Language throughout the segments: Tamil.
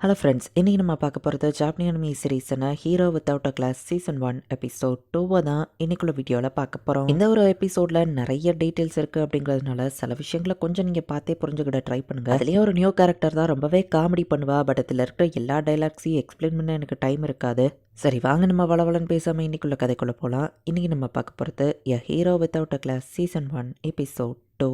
ஹலோ ஃப்ரெண்ட்ஸ், இன்றைக்கி நம்ம பார்க்க போகிறது ஜாப்பனீஸ் அனிமி சீரீஸான hero without a class season 1 episode 2 தான் இன்னைக்குள்ள வீடியோவில் பார்க்க போகிறோம். இந்த ஒரு எபிசோடில் நிறைய டீட்டெயில்ஸ் இருக்குது அப்படிங்கிறதுனால சில விஷயங்களை கொஞ்சம் நீங்கள் பார்த்தே புரிஞ்சுக்கிட ட்ரை பண்ணுங்கள். அதுலேயும் ஒரு நியூ கேரக்டர் தான் ரொம்பவே காமெடி பண்ணுவா. பட் இதில் இருக்கிற எல்லா டைலாக்ஸையும் எக்ஸ்பிளைன் பண்ண எனக்கு டைம் இருக்காது. சரி வாங்க நம்ம வளவலன்னு பேசாமல் இன்னைக்குள்ள கதைக்குள்ளே போகலாம். இன்றைக்கி நம்ம பார்க்க போகிறது a hero without a class season 1 episode 2.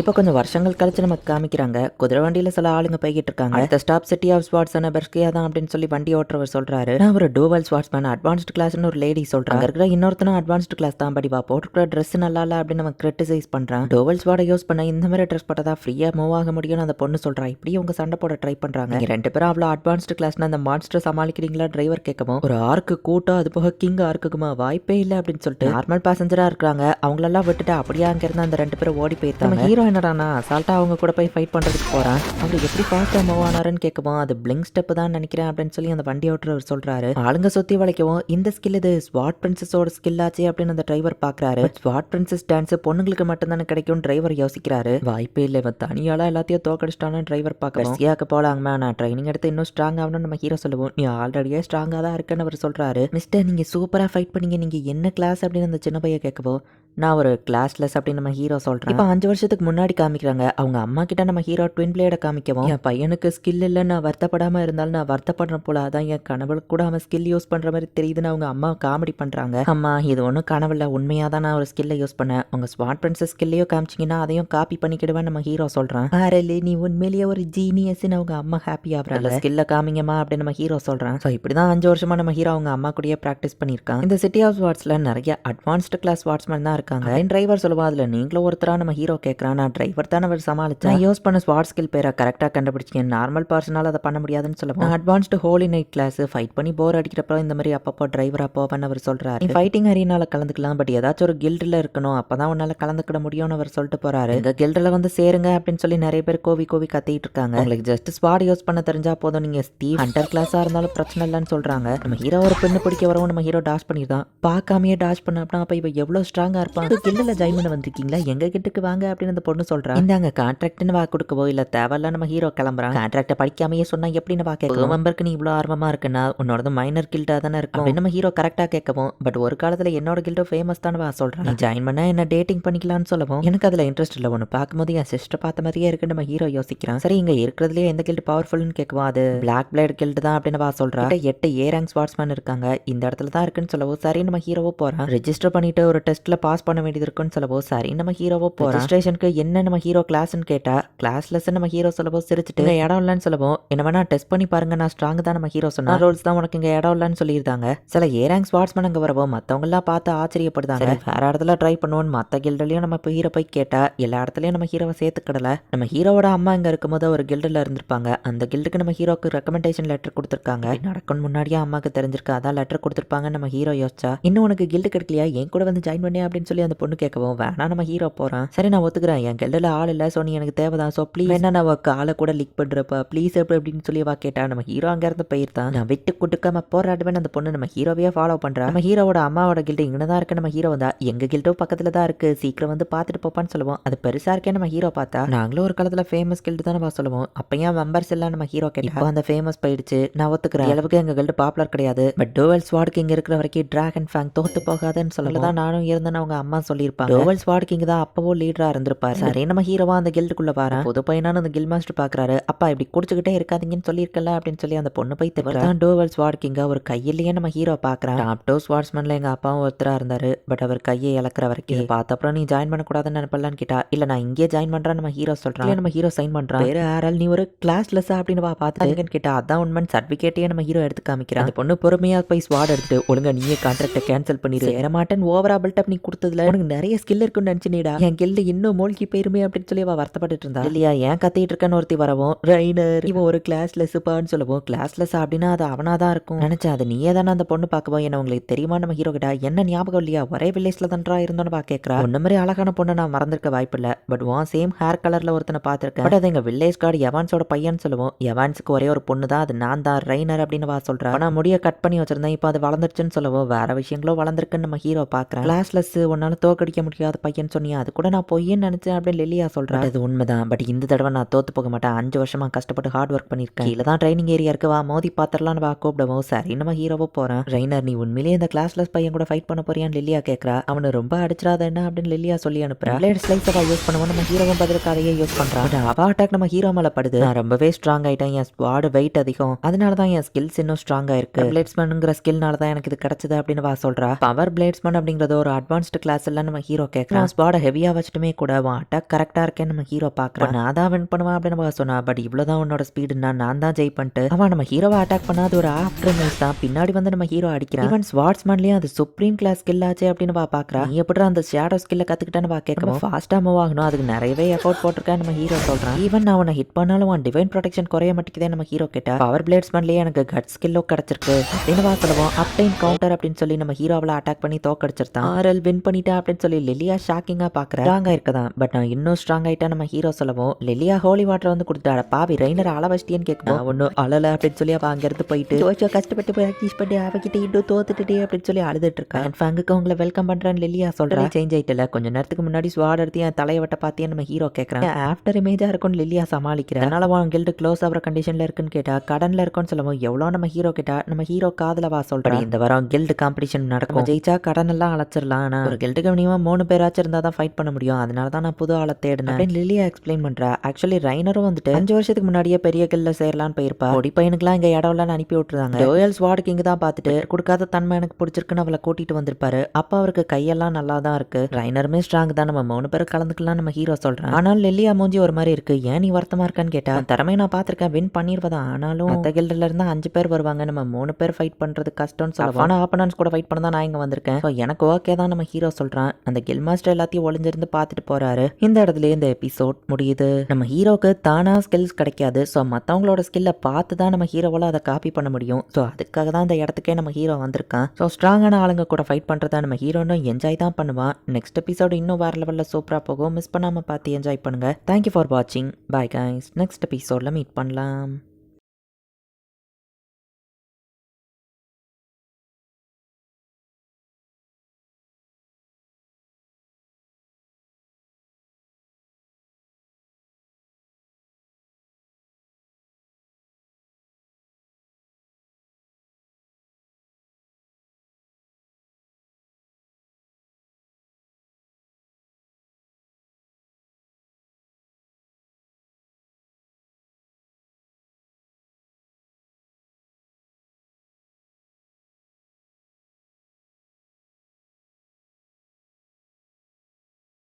இப்போ கொஞ்சம் வருஷங்கள் கழிச்சு நமக்கு காமிக்கிறாங்க. குதிரை வண்டியில் சில ஆளுங்க போய்கிட்டு இருக்காங்க. அடுத்த ஸ்டாப் சிட்டி ஆஃப் ஸ்வாட்ஸான பெர்ஸ்கியா தான் அப்படின்னு சொல்லி வண்டி ஓட்டுறவர் சொல்றாரு. நான் ஒரு டூவல் ஸ்வாட்ஸ்மேன் அட்வான்ஸ்டு கிளாஸ்னு ஒரு லேடி சொல்றாங்க. இருக்கிற இன்னொருத்தனும் அட்வான்ஸ்டு கிளாஸ் தான் படிவா, போட்டுக்கிற ட்ரெஸ் நல்லா இல்லை அப்படின்னு நம்ம கிரிட்டிசைஸ் பண்றான். டூவல் ஸ்வாடை யூஸ் பண்ண இந்த மாதிரி ட்ரெஸ் போட்டதா ஃப்ரீயா மூவ் ஆக முடியும்னு அந்த பொண்ணு சொல்றா. இப்படி உங்க சண்டை போட ட்ரை பண்றாங்க. நீங்க ரெண்டு பேரும் அவ்வளோ அட்வான்ஸ்டு கிளாஸ்னா அந்த மான்ஸ்டர் சமாளிக்கிறீங்களா டிரைவர் கேட்கவும், ஒரு ஆர்க்கு கூட்டம் அது போக கிங் ஆர்க்குமா வாய்ப்பே இல்லை அப்படின்னு சொல்லிட்டு நார்மல் பேசஞ்சரா இருக்காங்க. அவங்களெல்லாம் விட்டுட்டு அப்படியே அங்க இருந்து அந்த ரெண்டு பேரும் ஓடி போயிருக்காங்க. ஹீரோ என்னடானா அசால்ட்டா அவங்க கூட போய் ஃபைட் பண்றதுக்கு போறான். அவர் எப்படி ஃபாஸ்டா மூவ் ஆனாருன்னு கேட்கவும், அது பிளிங்க் ஸ்டெப் தான் நினைக்கிறேன் அப்படின்னு சொல்லி அந்த வண்டி ஓட்டுறவர் சொல்றாரு. ஆளுங்க சுத்தி வளைக்கவும், இந்த ஸ்கில் இது ஸ்வாட் பிரின்சஸோட ஸ்கில் ஆச்சு அப்படின்னு அந்த டிரைவர் பாக்குறாரு. ஸ்வாட் பிரின்சஸ் டான்ஸ் பொண்ணுங்களுக்கு மட்டும் தானே கிடைக்கும் டிரைவர் யோசிக்கிறாரு. வாய்ப்பே இல்லை, இவன் தனியால எல்லாத்தையும் தோக்கடிச்சிட்டானு டிரைவர் பார்க்கணும். சியாக்கு போலாங்கம்மா, நான் ட்ரைனிங் எடுத்து இன்னும் ஸ்ட்ராங் ஆகணும்னு நம்ம ஹீரோ சொல்லுவோம். நீ ஆல்ரெடியே ஸ்ட்ராங்கா தான் இருக்குன்னு அவர் சொல்றாரு. மிஸ்டர், நீங்க சூப்பரா ஃபைட் பண்ணீங்க, நீங்க என்ன கிளாஸ் அப்படின்னு அந்த சின்ன பையன் கேட்கவும், நான் ஒரு கிளாஸ்லெஸ் அப்படின்னு நம்ம ஹீரோ சொல்றேன். இப்போ 5 வருஷத்துக்கு முன்னாடி காமிக்கிறாங்க. அவங்க அம்மா கிட்ட நம்ம ஹீரோ ட்வின் பிளேட காமிக்கவும், என் பையனுக்கு ஸ்கில் இல்லை, நான் வருத்தப்படாம இருந்தாலும் நான் வருத்தப்படுற போல, அதான் என் கனவுக்கு கூட அவன் ஸ்கில் யூஸ் பண்ற மாதிரி தெரியுதுன்னு அவங்க அம்மா காமெடி பண்றாங்க. அம்மா, இது ஒன்றும் கனவுல, உண்மையா தான் நான் ஒரு ஸ்கில்லை யூஸ் பண்ணேன். உங்க ஸ்வாட் பிரின்சஸ் ஸ்கில்லையும் காமிச்சிங்கன்னா அதையும் காப்பி பண்ணிக்கிடுவேன் நம்ம ஹீரோ சொல்றான். ஆரலி, நீ உண்மையிலேயே ஒரு ஜீனியஸ்ன்னு அவங்க அம்மா ஹாப்பி ஆகுறாங்க. ஸ்கில்ல காமிங்கம்மா அப்படின்னு நம்ம ஹீரோ சொல்றான். ஸோ இப்படிதான் 5 வருஷமா நம்ம ஹீரோ அவங்க அம்மா கூடயே ப்ராக்டிஸ் பண்ணியிருக்கான். இந்த சிட்டி ஆஃப் ஸ்வாட்ஸ்ல நிறைய அட்வான்ஸ்டு கிளாஸ் ஸ்வாட்ஸ்மேன் தான் இருக்காங்க. டிரைவர் சொல்லுவா, அதுல நீங்களும் ஒருத்தரா நம்ம ஹீரோ கேட்கறான். நான் டிரைவர் தான் அவர் சமாளிச்சேன். யூஸ் பண்ண ஸ்வாட் ஸ்கில் பேரை கரெக்டா கண்டுபிடிச்சிங்க. நார்மல் பர்சனால அதை பண்ண முடியாதுன்னு சொல்லுவோம். Advanced holy knight class fight பண்ணி போர் அடிக்கிறப்ப இந்த மாதிரி அப்பப்போ டிரைவரா போவேன்னு அவர் சொல்றாரு. நீ ஃபைட்டிங் அரியனால கலந்துக்கலாம், பட் ஏதாச்சும் ஒரு கில்டில் இருக்கணும், அப்பதான் உன்னால கலந்துக்கிட முடியும்னு அவர் சொல்லிட்டு போறாரு. இந்த கில்டில் வந்து சேருங்க அப்படின்னு சொல்லி நிறைய பேர் கோவி கத்திட்டு இருக்காங்க. உங்களுக்கு ஜஸ்ட் ஸ்வாட் யூஸ் பண்ண தெரிஞ்சா போதும், நீங்க ஸ்டீவ் ஹண்டர் கிளாஸா இருந்தாலும் பிரச்சனை இல்லைன்னு சொல்றாங்க. நம்ம ஹீரோ ஒரு பெண்ணு பிடிக்க வரவும் நம்ம ஹீரோ டாஷ் பண்ணிருந்தான். பார்க்காமயே டாஷ் பண்ண அப்படின்னா அப்ப இவ எவ்வளவு ஸ்ட்ராங்கா இருப்பான். கில்டில் ஜாயின் பண்ண வந்திருக்கீங்களா, எங்க கிட்டக்கு வாங்க அப்படின்னு அந்த பொண்ணு சொல்றான். இந்தாங்க கான்ட்ராக்ட்னு வா கொடுக்கவோ இல்ல தேவையில்ல நம்ம ஹீரோ கிளம்புறான். கான்ட்ராக்ட படிக்காமையே சொன்னா எப்படின்னு வா கேட்கும். மெம்பருக்கு நீ இவ்வளவு ஆர்வமா இருக்குன்னா உன்னோட மைனர் கில்டா தானே இருக்கும். நம்ம ஹீரோ கரெக்டா கேட்கவும், பட் ஒரு காலத்துல என்னோட கில்டோ ஃபேமஸ் தானே வா சொல்றான். நீ ஜாயின் பண்ணா என்ன டேட்டிங் பண்ணிக்கலாம்னு சொல்லவும், எனக்கு அதுல இன்ட்ரெஸ்ட் இல்ல, ஒன்னு பார்க்கும்போது என் சிஸ்டர் பார்த்த மாதிரியே இருக்கு நம்ம ஹீரோ யோசிக்கிறான். சரி, இங்க இருக்கிறதுலயே எந்த கில்டு பவர்ஃபுல்னு கேட்கவும், அது பிளாக் பிளேட் கில்டு தான் அப்படின்னு வா சொல்றான். 8 ஏ ரேங்க் ஸ்வாட்ஸ்மேன் இருக்காங்க, இந்த இடத்துல தான் இருக்குன்னு சொல்லவும், சரி நம்ம ஹீரோவோ போறான். ரெஜிஸ்டர் பண்ணிட்டு ஒரு டெஸ்ட்ல பாஸ் பண்ண வேண்டியது இருக்குன்னு சொல்லவும், சரி நம்ம ஹீரோவோ போறான். ரெஜிஸ்ட்ரேஷனுக்கு என்ன நம்ம ஹீரோ கிளாஸ்ன்னு கேட்டா கிளாஸ்லெஸ் நம்ம ஹீரோ சொல்லவும் சிரிச்சுட்டு, இங்க இடம் இல்லைன்னு சொல்லவும், என்ன வேணா டெஸ்ட் பண்ணி பாருங்க, நான் ஸ்ட்ராங் தான் நம்ம ஹீரோ சொன்னா, ரோல்ஸ் தான் உனக்கு இங்க இடம் இல்லைன்னு சொல்லியிருந்தாங்க. சில ஏ ரேங்க் ஸ்வாட்ஸ்மேன் அங்க வரவும் மத்தவங்க எல்லாம் பார்த்து ஆச்சரியப்படுதாங்க. வேற இடத்துல ட்ரை பண்ணுவோம், மத்த கில்டுலயும் நம்ம ஹீரோ போய் கேட்டா எல்லா இடத்துலயும் நம்ம ஹீரோவை சேர்த்துக்கிடல. நம்ம ஹீரோவோட அம்மா இங்க இருக்கும்போது ஒரு கில்டுல இருந்திருப்பாங்க. அந்த கில்டுக்கு நம்ம ஹீரோக்கு ரெக்கமெண்டேஷன் லெட்டர் கொடுத்துருக்காங்க. நடக்கும் முன்னாடியே அம்மாக்கு தெரிஞ்சிருக்கு, அதான் லெட்டர் கொடுத்துருப்பாங்க நம்ம ஹீரோ யோசிச்சா. இன்னும் உனக்கு கில்டு கிடைக்கலையா, என் கூட வந்து ஜாயின் பண்ணி அப்படின்னு சொல்லி அந்த பொண்ணு கேட்கவும், வேணா நம்ம ஹீரோ போறான். சரி நான் ஒத்துக்கிறேன், என் கில்டில் ஆள் இல்லை, ஸோ நீ எனக்கு தேவைதான், ஸோ ப்ளீஸ் என்ன நான் ஆளை கூட லீக் பண்ணுறப்ப ப்ளீஸ் எப்படி அப்படின்னு சொல்லி வா கேட்டா. நம்ம ஹீரோ அங்கேருந்து போயிருந்தான். நான் விட்டு கொடுக்காம போராடுவேன். அந்த பொண்ணு நம்ம ஹீரோவையே ஃபாலோ பண்ணுறா. நம்ம ஹீரோவோட அம்மாவோட கில்டு இங்கே தான் இருக்கு. நம்ம ஹீரோ வந்தா எங்க கில்டும் பக்கத்தில் தான் இருக்கு, சீக்கிரம் வந்து பார்த்துட்டு போப்பான்னு சொல்லுவோம். அது பெருசா இருக்கே நம்ம ஹீரோ பார்த்தா. நாங்களும் ஒரு காலத்தில் ஃபேமஸ் கில்டு தான் நம்ம சொல்லுவோம். அப்போ ஏன் மெம்பர்ஸ் எல்லாம் நம்ம ஹீரோ கேட்டா அந்த ஃபேமஸ் போயிடுச்சு. நான் ஒத்துக்கிறேன், அளவுக்கு எங்க கில்டு பாப்புலர் கிடையாது, பட் டோவல் ஸ்வாட் கிங் இருக்கிற வரைக்கும் டிராகன் ஃபேங் தோத்து போகாதுன்னு சொல்லலாம். நானும் இருந்தேன்னு அவங்க அம்மா சொல்லியிருப்பாங்க. டோவல் ஸ்வாட் கிங் தான் அப்பவோ லீடரா இருந்திருப்பாரு. சரி நம்ம ஹீரோவா அந்த கில்டுக்குள்ள வரான். புது பையனான அந்த கில் மாஸ்டர் பாக்குறாரு. அப்பா இப்படி குடிச்சுக்கிட்டே இருக்காதீங்கன்னு சொல்லியிருக்கல அப்படின்னு சொல்லி அந்த பொண்ணு போய் தான் டோவல் ஸ்வாட் கிங்க ஒரு கையிலேயே நம்ம ஹீரோ பாக்குறான். டாப் டோ ஸ்வாட்ஸ்மேன்ல எங்க அப்பாவும் ஒருத்தரா இருந்தாரு, பட் அவர் கையை இழக்கிற வரைக்கும் பார்த்த அப்புறம் நீ ஜாயின் பண்ணக்கூடாதுன்னு நினைப்பலான்னு கேட்டா, இல்ல நான் இங்கே ஜாயின் பண்றேன் நம்ம ஹீரோ சொல்றான். நம்ம ஹீரோ சைன் பண்றான். வேற யாரால் நீ ஒரு கிளாஸ்லெஸ் அப்படின்னு பாத்துன்னு கேட்டா, அதான் உண்மைன்னு சர்டிபிகேட்டையே நம்ம ஹீரோ எடுத்து காமிக்கிறான். அந்த பொண்ணு பொறுமையா போய் ஸ்வாட் எடுத்துட்டு, ஒழுங்கா நீயே கான்ட்ராக்ட கேன்சல் பண்ணிடு, சேர மாட்டேன் ஓவரா பில்டப் நீ கொடுத்ததுல உனக்கு நிறைய ஸ்கில் இருக்குன்னு நினைச்சுனேடா, என் கில்டு இன்னும் மூழ்கி போயிருமே அப்படின்னு சொல்லி அவ வருத்தப்பட்டு இருந்தா. இல்லையா ஏன் கத்திட்டு இருக்கன்னு ஒருத்தி வரவும், ரைனர் இவன் ஒரு கிளாஸ்லெஸ் பான்னு சொல்லுவோம். கிளாஸ்லெஸ் அப்படின்னா அது அவனாதான் இருக்கும் நினைச்சேன். அது நீயே தானே அந்த பொண்ணு பார்க்கவும், என்ன உங்களுக்கு தெரியுமா நம்ம ஹீரோ கிட்ட, என்ன ஞாபகம் இல்லையா, ஒரே வில்லேஜ்ல தான்டா இருந்தோன்னு கேட்கறா. ஒன்ன மாதிரி அழகான பொண்ணு நான் மறந்திருக்க வாய்ப்பு இல்ல, பட் உன் சேம் ஹேர் கலர்ல ஒருத்தனை பார்த்திருக்கேன், பட் அது எங்க வில்லேஜ் கார்டு எவான்ஸோட பையன் சொல்லுவோம். எவான்ஸுக்கு ஒரே ஒரு பொண்ணு தான், அது நான் தான் ரைனர் அப்படின்னு சொல்றேன். நான் முடிய கட் பண்ணி வச்சிருந்தேன், இப்போ அது வளர்ந்துருச்சுன்னு சொல்லுவோம். வேற விஷயங்களும் வளர்ந்துருக்குன்னு நம்ம ஹீரோ பாக்குறேன். கிளாஸ்லெஸ் உன்னால தோக்கடிக்க முடியாத பையன் சொன்னியா, அது கூட நான் பொய்யன்னு நினைச்சேன் அப்படின்னு லில்லியா சொல்றா. அது உண்மைதான், பட் இந்த தடவை நான் தோத்து போக மாட்டேன். 5 வருஷமா கஷ்டப்பட்டு ஹார்ட் ஒர்க் பண்ணிருக்கேன். கீழே தான் ட்ரைனிங் ஏரியா இருக்கு, வா மோதி பாத்திரலாம் வா கூப்பிடவும். சரி நம்ம ஹீரோவோ போறேன். ரெய்னர் நீ உண்மையிலேயே இந்த கிளாஸ்லெஸ் பையன் கூட ஃபைட் பண்ண போறியான்னு லில்லியா கேட்கறா. அவனை ரொம்ப அடிச்சிடாத என்ன அப்படின்னு லில்லியா சொல்லி அனுப்புறா. பிளேட் ஸ்லைஸவா யூஸ் பண்ணுவோம், நம்ம ஹீரோவும் பதிலுக்கு அதையே யூஸ் பண்றான். பட் அவ அட்டாக் நம்ம ஹீரோ மேல படுது. நான் ரொம்பவே ஸ்ட்ராங் ஆயிட்டேன், என் ஸ்குவாட் வெயிட் அதிகம், அதனால தான் என் ஸ்கில்ஸ் இன்னும் ஸ்ட்ராங்கா இருக்கு. பிளேட்ஸ்மேனுங்கிற ஸ்கில்னால தான் எனக்கு இது கிடைச்சது அப்படின்னு வா சொல்றா. பவர் பிளேட்ஸ்மேன் அப்படிங்கறது ஒரு அட்வான்ஸ்டு கிளாஸ் இல்ல நம்ம ஹீரோ கேட்கறான். ஸ்குவாட ஹெவியா வச்சுட்டுமே கூட அட்டாக் கரெக்டா இருக்கேன்னு நம்ம ஹீரோ பாக்குறான். நான் தான் வின் பண்ணுவேன் அப்படின்னு சொன்னா. பட் இவ்வளவுதான் உன்னோட ஸ்பீடுன்னா நான் தான் ஜெயிப்பன்ட்டு அவன் நம்ம ஹீரோவை அட்டாக் பண்ணாது ஒரு ஆஃப்டர் மிஸ் தான். பின்னாடி வந்து நம்ம ஹீரோ அடிக்கிறான். ஈவன் ஸ்வாட்ஸ்மேன்லயும் அது சுப்ரீம் கிளாஸ் ஸ்கில் ஆச்சு அப்படின்னு பாக்குறா. நீ எப்படி அந்த ஷேடோ ஸ்கில்ல கத்துக்கிட்டான்னு கேட்கணும். ஃபாஸ்டா மூவ் ஆகணும், அதுக்கு நிறையவே எஃபோர்ட் போட்டிருக்கேன் நம்ம ஹீரோ சொல்றான். ஈவன் நான் அவனை ஹிட் பண்ணாலும் அவன் டிவைன் ப்ரொடெக்ஷன் குறைய மாட்டேங்குதே நம்ம ஹீரோ கிட்ட. பவர் பிளேட்ஸ்மேன்லயே எனக்கு கட் ஸ்கில்லோ கிடைச்சிருக்கு அப்படின்னு சொல்லுவோம். அப்டைன் கவுண்டர் அப்படின்னு சொல்லி நம்ம ஹீரோவில் அட்டாக் பண்ணி தோக்கடிச்சிருந்தான். ஆர்எல் வின் பண்ணிட்டா அப்படின்னு சொல்லி லிலியா ஷாக்கிங்கா பாக்குறேன். ஸ்ட்ராங் ஆயிருக்கதான், பட் நான் இன்னும் ஸ்ட்ராங் ஆயிட்டா நம்ம ஹீரோ சொல்லவும். லிலியா ஹோலி வாட்டர் வந்து கொடுத்தாட. பாவி ரெய்னர் அளவச்சிட்டின்னு கேட்கும். ஒன்னும் அழல அப்படின்னு சொல்லி அவ அங்க இருந்து போயிட்டு கஷ்டப்பட்டு ப்ராக்டிஸ் பண்ணி அவகிட்ட இன்னும் தோத்துட்டே அப்படின்னு சொல்லி அழுதுட்டு இருக்கா. ஃபேங்குக்கு உங்களை வெல்கம் பண்றேன்னு லிலியா சொல்றேன். சேஞ்ச் ஆயிட்டல, கொஞ்ச நேரத்துக்கு முன்னாடி ஸ்வாட் எடுத்து என் தலையவட்ட பாத்தியா நம்ம ஹீரோ கேட்கறான். ஆஃப்டர் இமேஜா இருக்கும்னு லிலியா சமாளிக்கிறேன். அதனால அவன் கில்டு க்ளோஸ் ஆகிற கண்டிஷன்ல இருக்குன்னு கேட்டா கடன்ல இருக்கும்னு சொல்லவும். எவ்வளோ நம்ம ஹீரோ கிட்ட நம்ம ஹீரோ காதல வா சொல்றேன். இந்த வாரம் கில்டு காம்படிஷன் நடக்கும், ஜெயிச்சா கடன் எல்லாம் அழைச்சிடலாம். ஆனா ஒரு கில்டுக்கு மினிமம் 3 பேராச்சும் இருந்தா தான் ஃபைட் பண்ண முடியும், அதனால தான் நான் புது ஆளை தேடினேன் அப்படின்னு லிலியா எக்ஸ்பிளைன் பண்றா. ஆக்சுவலி ரைனரும் வந்துட்டு 5 வருஷத்துக்கு முன்னாடியே பெரிய கில்ல சேரலான்னு போயிருப்பா. பொடி பையனுக்குலாம் இங்க இடம்லாம் அனுப்பி விட்டுருந்தாங்க. டோயல் ஸ்வாட் கிங் தான் பார்த்துட்டு கொடுக்காத தன்மை எனக்கு பிடிச்சிருக்குன்னு அவளை கூட்டிட்டு வந்திருப்பாரு. அப்ப அவருக்கு கையெல்லாம் நல்லா தான் இருக்கு. ரைனருமே ஸ்ட்ராங் தான், நம்ம 3 பேர் கலந்துக்கலாம் நம்ம ஹீரோ சொல்றான். ஆனால் லில்லியா மூஞ்சி ஒரு மாதிரி இருக்கு. ஏன் நீ வருத்தமா இருக்கான்னு கேட்டா, திறமை நான் பாத்திருக்கேன், வின் பண்ணிருவதான். ஆனாலும் மத்த கில்டுல இருந்தா 5 பேர் வருவாங்க, நம்ம 3 பேர் ஃபைட் பண்றது கஷ்டம்னு சொல்லுவான். ஆனா ஆப்பனன்ஸ் கூட ஃபைட் பண்ண தான் நான் இங்க வந்திருக்கேன். எனக்கு ஓகே தான் நம்ம ஹீரோ சொல்றான். அந்த கில் மாஸ்டர் எல்லாத்தையும் ஒளிஞ்சிருந்து பார்த்துட்டு போறாரு. இந்த இடத்துல இந்த எபிசோட் முடியுது. நம்ம ஹீரோக்கு தானா ஸ்கில்ஸ் கிடைக்காது. ஸோ மற்றவங்களோட ஸ்கில்லை பார்த்து தான் நம்ம ஹீரோவால் அதை காப்பி பண்ண முடியும். ஸோ அதுக்காக தான் இந்த இடத்துக்கே நம்ம ஹீரோ வந்திருக்கான். ஸோ ஸ்ட்ராங்கான ஆளுங்க கூட ஃபைட் பண்ணுறதா நம்ம ஹீரோன்னு என்ஜாய் தான் பண்ணுவான். நெக்ஸ்ட் எபிசோடு இன்னும் வேற லெவலில் சூப்பராக போகும். மிஸ் பண்ணாமல் பார்த்து என்ஜாய் பண்ணுங்க. தேங்க்யூ ஃபார் வாட்சிங். Bye guys. நெக்ஸ்ட் எபிசோடில் மீட் பண்ணலாம்.